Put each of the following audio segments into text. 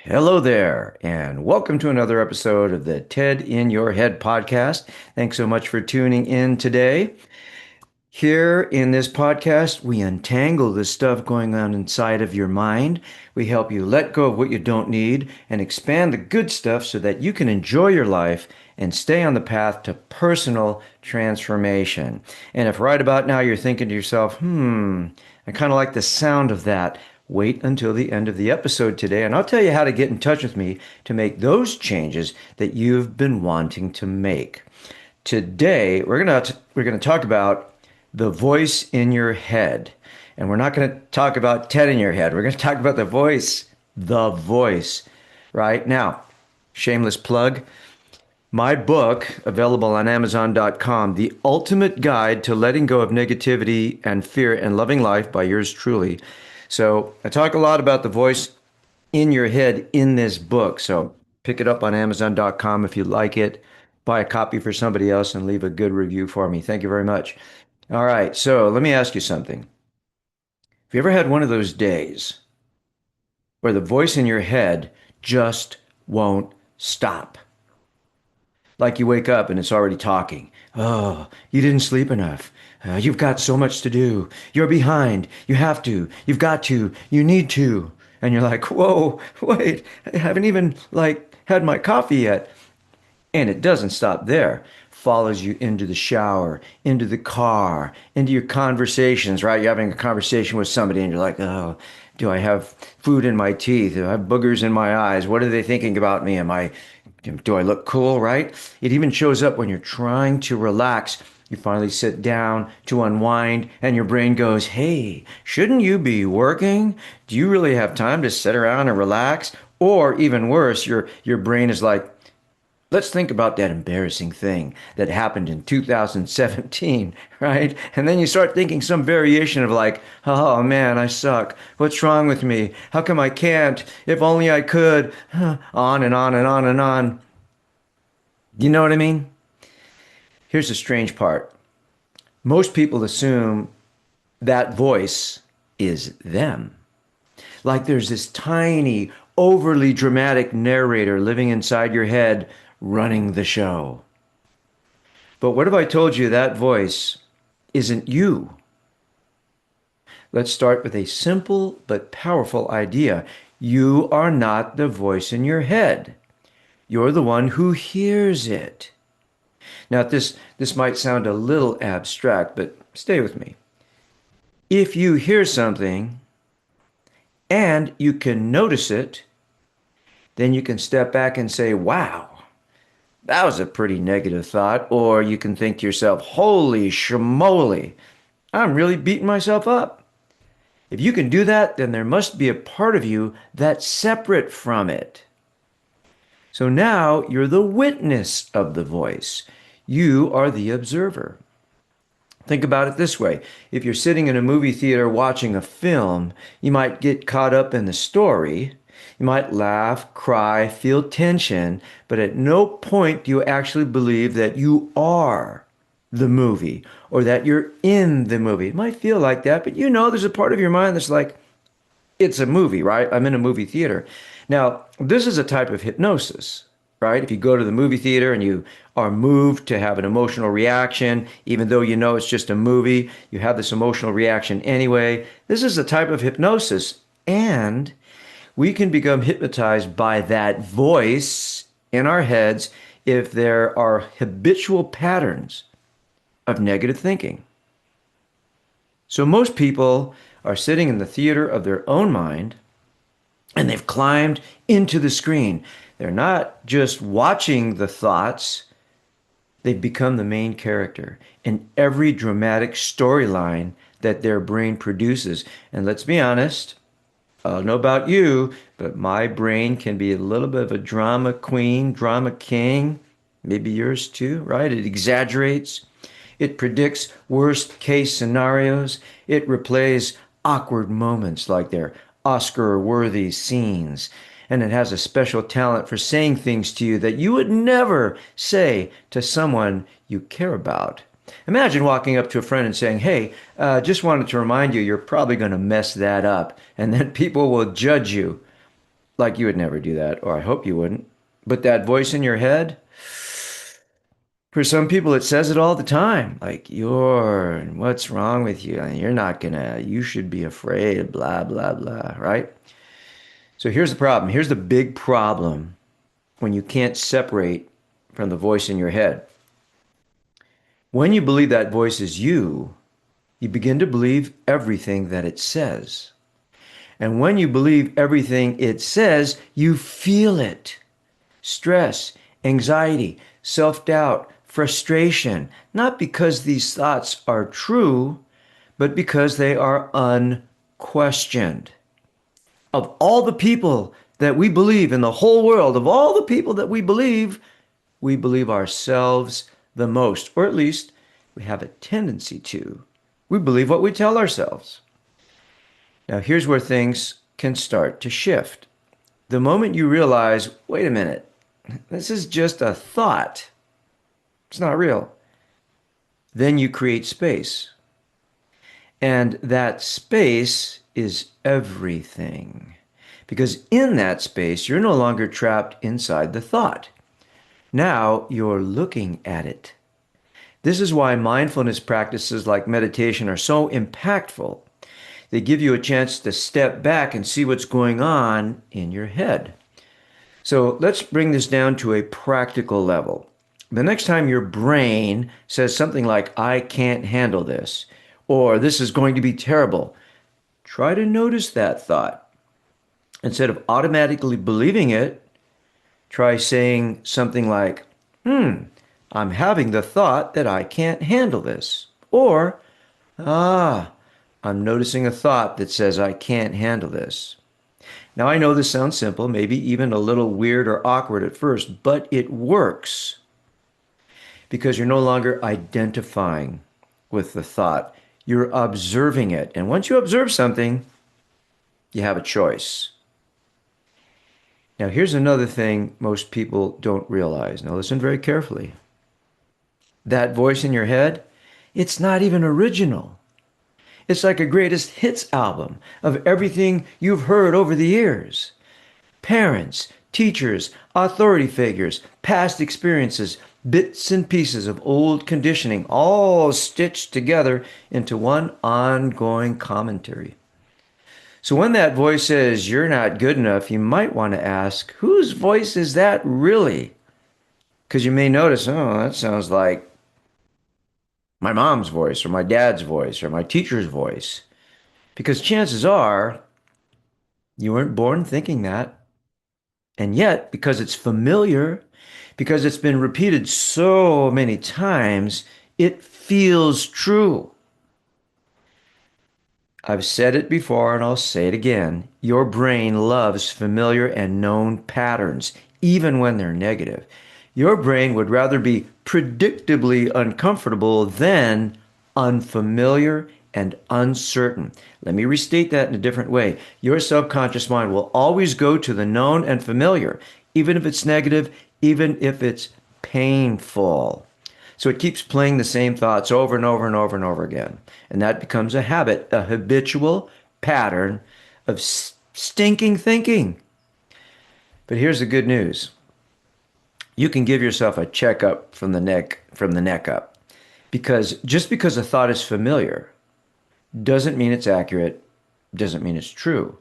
Hello there, and welcome to another episode of the TED in Your Head podcast. Thanks so much for tuning in today. Here in this podcast, we untangle the stuff going on inside of your mind. We help you let go of what you don't need and expand the good stuff so that you can enjoy your life and stay on the path to personal transformation. And if right about now you're thinking to yourself, I kind of like the sound of that, wait until the end of the episode today, and I'll tell you how to get in touch with me to make those changes that you've been wanting to make. Today, we're gonna talk about the voice in your head. And we're not going to talk about TED in your head. We're going to talk about the voice, right? Now, shameless plug. My book, available on Amazon.com, The Ultimate Guide to Letting Go of Negativity and Fear and Loving Life by yours truly. So I talk a lot about the voice in your head in this book. So pick it up on Amazon.com if you like it. Buy a copy for somebody else and leave a good review for me. Thank you very much. All right, so let me ask you something. Have you ever had one of those days where the voice in your head just won't stop? Like you wake up and it's already talking. Oh, you didn't sleep enough. You've got so much to do. You're behind. You have to. You've got to. You need to. And you're like, whoa, wait, I haven't even had my coffee yet. And it doesn't stop there. Follows you into the shower, into the car, into your conversations, right? You're having a conversation with somebody and you're like, oh, do I have food in my teeth? Do I have boogers in my eyes? What are they thinking about me? Do I look cool, right? It even shows up when you're trying to relax. You finally sit down to unwind and your brain goes, hey, shouldn't you be working? Do you really have time to sit around and relax? Or even worse, your brain is like, let's think about that embarrassing thing that happened in 2017, right? And then you start thinking some variation of like, oh man, I suck. What's wrong with me? How come I can't? If only I could. On and on and on and on. You know what I mean? Here's the strange part. Most people assume that voice is them. Like there's this tiny, overly dramatic narrator living inside your head running the show. But what if I told you that voice isn't you? Let's start with a simple but powerful idea. You are not the voice in your head. You're the one who hears it. Now, this might sound a little abstract, but stay with me. If you hear something and you can notice it, then you can step back and say, wow, that was a pretty negative thought. Or you can think to yourself, holy schmoly, I'm really beating myself up. If you can do that, then there must be a part of you that's separate from it. So now you're the witness of the voice. You are the observer. Think about it this way. If you're sitting in a movie theater watching a film, you might get caught up in the story. You might laugh, cry, feel tension, but at no point do you actually believe that you are the movie or that you're in the movie. It might feel like that, but you know there's a part of your mind that's like, it's a movie, right? I'm in a movie theater. Now, this is a type of hypnosis, right? If you go to the movie theater and you are moved to have an emotional reaction, even though you know it's just a movie, you have this emotional reaction anyway. This is a type of hypnosis. And we can become hypnotized by that voice in our heads if there are habitual patterns of negative thinking. So most people are sitting in the theater of their own mind and they've climbed into the screen. They're not just watching the thoughts, they've become the main character in every dramatic storyline that their brain produces. And let's be honest, I don't know about you, but my brain can be a little bit of a drama queen, drama king. Maybe yours too, right? It exaggerates. It predicts worst case scenarios. It replays awkward moments like they're Oscar-worthy scenes. And it has a special talent for saying things to you that you would never say to someone you care about. Imagine walking up to a friend and saying, hey, just wanted to remind you, you're probably going to mess that up. And then people will judge you like you would never do that, or I hope you wouldn't. But that voice in your head, for some people, it says it all the time. Like, what's wrong with you? You're not gonna, you should be afraid, blah, blah, blah, right? So here's the problem. Here's the big problem when you can't separate from the voice in your head. When you believe that voice is you, you begin to believe everything that it says. And when you believe everything it says, you feel it. Stress, anxiety, self-doubt, frustration, not because these thoughts are true, but because they are unquestioned. Of all the people that we believe in the whole world, of all the people that we believe ourselves the most, or at least we have a tendency to. We believe what we tell ourselves. Now, here's where things can start to shift. The moment you realize, wait a minute, this is just a thought, it's not real, then you create space. And that space is everything. Because in that space, you're no longer trapped inside the thought. Now you're looking at it. This is why mindfulness practices like meditation are so impactful. They give you a chance to step back and see what's going on in your head. So let's bring this down to a practical level. The next time your brain says something like, I can't handle this, or this is going to be terrible, try to notice that thought. Instead of automatically believing it, try saying something like, I'm having the thought that I can't handle this. Or, I'm noticing a thought that says I can't handle this. Now, I know this sounds simple, maybe even a little weird or awkward at first, but it works because you're no longer identifying with the thought. You're observing it. And once you observe something, you have a choice. Now, here's another thing most people don't realize. Now, listen very carefully. That voice in your head, it's not even original. It's like a greatest hits album of everything you've heard over the years. Parents, teachers, authority figures, past experiences, bits and pieces of old conditioning, all stitched together into one ongoing commentary. So when that voice says you're not good enough, you might want to ask, whose voice is that really? Because you may notice, oh, that sounds like my mom's voice or my dad's voice or my teacher's voice. Because chances are you weren't born thinking that. And yet, because it's familiar, because it's been repeated so many times, it feels true. I've said it before and I'll say it again. Your brain loves familiar and known patterns, even when they're negative. Your brain would rather be predictably uncomfortable than unfamiliar and uncertain. Let me restate that in a different way. Your subconscious mind will always go to the known and familiar, even if it's negative, even if it's painful. So it keeps playing the same thoughts over and over and over and over again. And that becomes a habit, a habitual pattern of stinking thinking. But here's the good news. You can give yourself a checkup from the neck up. Because just because a thought is familiar doesn't mean it's accurate, doesn't mean it's true.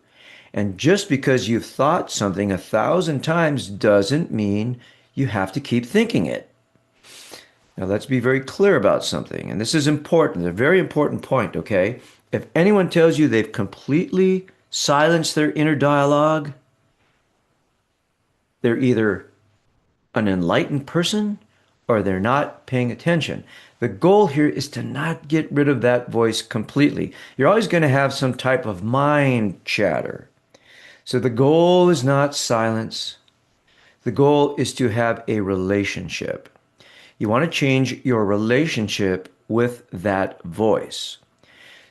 And just because you've thought something 1,000 times doesn't mean you have to keep thinking it. Now, let's be very clear about something, and this is important, a very important point, okay? If anyone tells you they've completely silenced their inner dialogue, they're either an enlightened person or they're not paying attention. The goal here is to not get rid of that voice completely. You're always going to have some type of mind chatter. So the goal is not silence. The goal is to have a relationship. You want to change your relationship with that voice.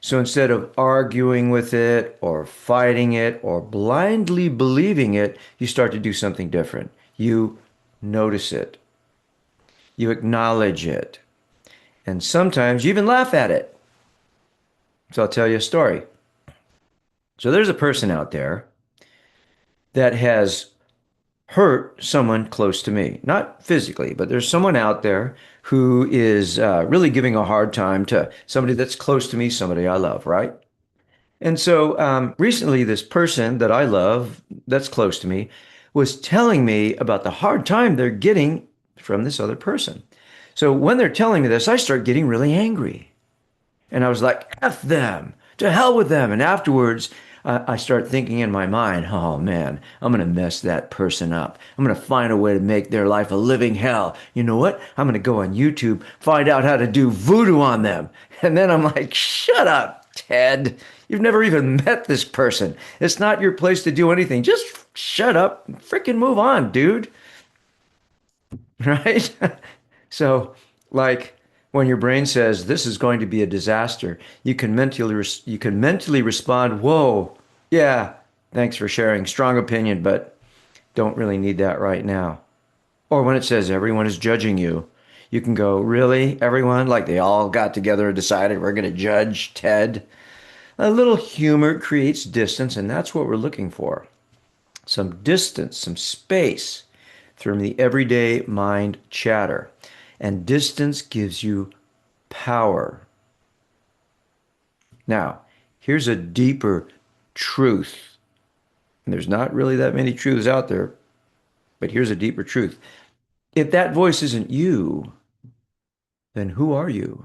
So instead of arguing with it or fighting it or blindly believing it, you start to do something different. You notice it. You acknowledge it. And sometimes you even laugh at it. So I'll tell you a story. So there's a person out there that has hurt someone close to me. Not physically, but there's someone out there who is really giving a hard time to somebody that's close to me, somebody I love, right? And so recently, this person that I love, that's close to me, was telling me about the hard time they're getting from this other person. So when they're telling me this, I start getting really angry. And I was like, F them, to hell with them. And afterwards, I start thinking in my mind, oh man, I'm going to mess that person up. I'm going to find a way to make their life a living hell. You know what? I'm going to go on YouTube, find out how to do voodoo on them. And then I'm like, shut up, Ted. You've never even met this person. It's not your place to do anything. Just shut up and freaking move on, dude. Right? So, like when your brain says this is going to be a disaster, you can mentally respond, "Whoa, yeah, thanks for sharing. Strong opinion, but don't really need that right now." Or when it says everyone is judging you, you can go, "Really? Everyone? Like they all got together and decided we're going to judge Ted?" A little humor creates distance, and that's what we're looking for. Some distance, some space from the everyday mind chatter. And distance gives you power. Now, here's a deeper truth. And there's not really that many truths out there, but here's a deeper truth. If that voice isn't you, then who are you?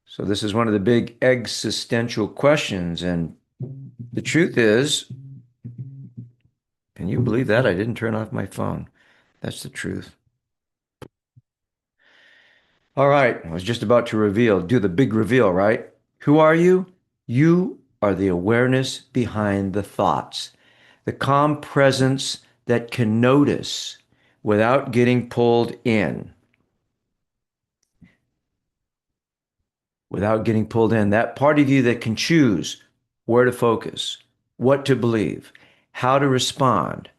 So this is one of the big existential questions. And the truth is, can you believe that? I didn't turn off my phone. That's the truth. All right, I was just about to do the big reveal, right? Who are you? You are the awareness behind the thoughts, the calm presence that can notice without getting pulled in. Without getting pulled in, that part of you that can choose where to focus, what to believe, how to respond.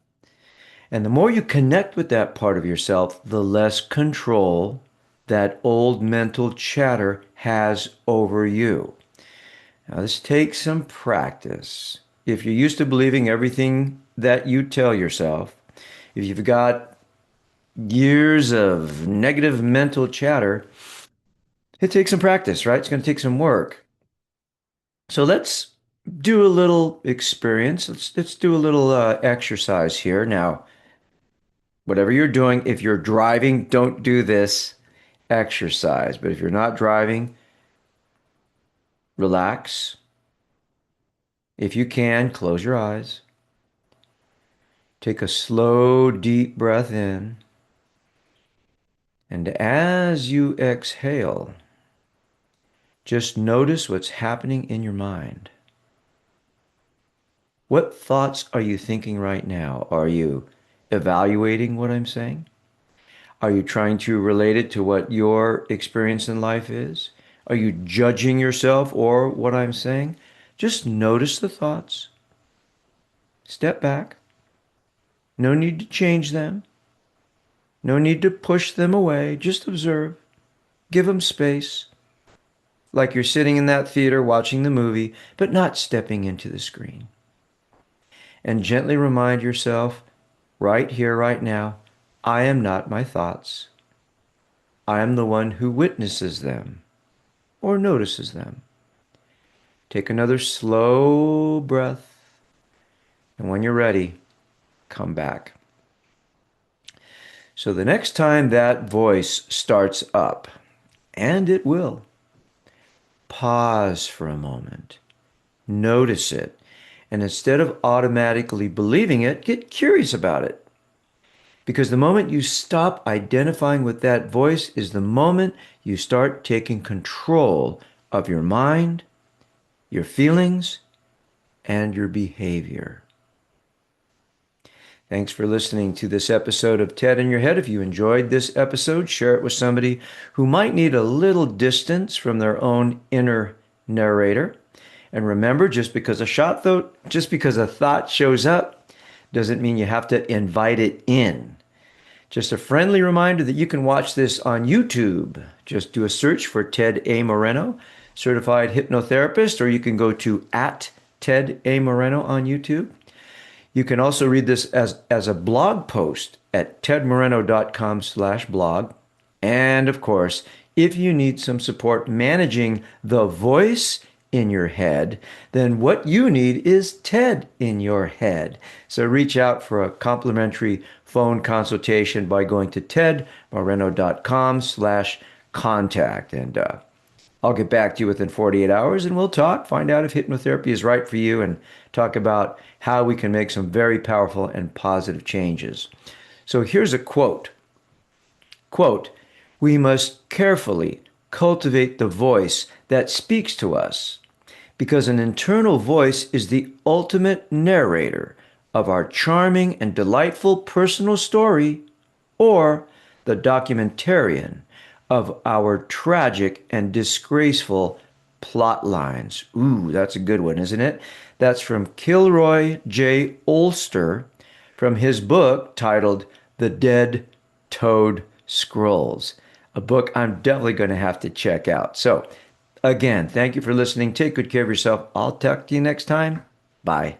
And the more you connect with that part of yourself, the less control that old mental chatter has over you. Now, this takes some practice. If you're used to believing everything that you tell yourself, if you've got years of negative mental chatter, it takes some practice, right? It's going to take some work. So let's do a little experience. Let's do a little exercise here. Now, whatever you're doing, if you're driving, don't do this exercise. But if you're not driving, relax. If you can, close your eyes. Take a slow, deep breath in. And as you exhale, just notice what's happening in your mind. What thoughts are you thinking right now? Are you evaluating what I'm saying? Are you trying to relate it to what your experience in life is? Are you judging yourself or what I'm saying? Just notice the thoughts. Step back. No need to change them. No need to push them away. Just observe. Give them space. Like you're sitting in that theater watching the movie, but not stepping into the screen. And gently remind yourself, right here, right now, I am not my thoughts. I am the one who witnesses them or notices them. Take another slow breath, and when you're ready, come back. So the next time that voice starts up, and it will, pause for a moment, notice it, and instead of automatically believing it, get curious about it. Because the moment you stop identifying with that voice is the moment you start taking control of your mind, your feelings, and your behavior. Thanks for listening to this episode of TED in Your Head. If you enjoyed this episode, share it with somebody who might need a little distance from their own inner narrator. And remember, just because a thought shows up doesn't mean you have to invite it in. Just a friendly reminder that you can watch this on YouTube. Just do a search for Ted A. Moreno, certified hypnotherapist, or you can go to @Ted A. Moreno on YouTube. You can also read this as a blog post at tedmoreno.com/blog. And of course, if you need some support managing the voice in your head, then what you need is TED in your head. So reach out for a complimentary phone consultation by going to tedmoreno.com/contact. And I'll get back to you within 48 hours and we'll talk, find out if hypnotherapy is right for you, and talk about how we can make some very powerful and positive changes. So here's a quote. Quote, "We must carefully cultivate the voice that speaks to us, because an internal voice is the ultimate narrator of our charming and delightful personal story, or the documentarian of our tragic and disgraceful plot lines." Ooh, that's a good one, isn't it? That's from Kilroy J. Olster from his book titled The Dead Toad Scrolls, a book I'm definitely going to have to check out. So, again, thank you for listening. Take good care of yourself. I'll talk to you next time. Bye.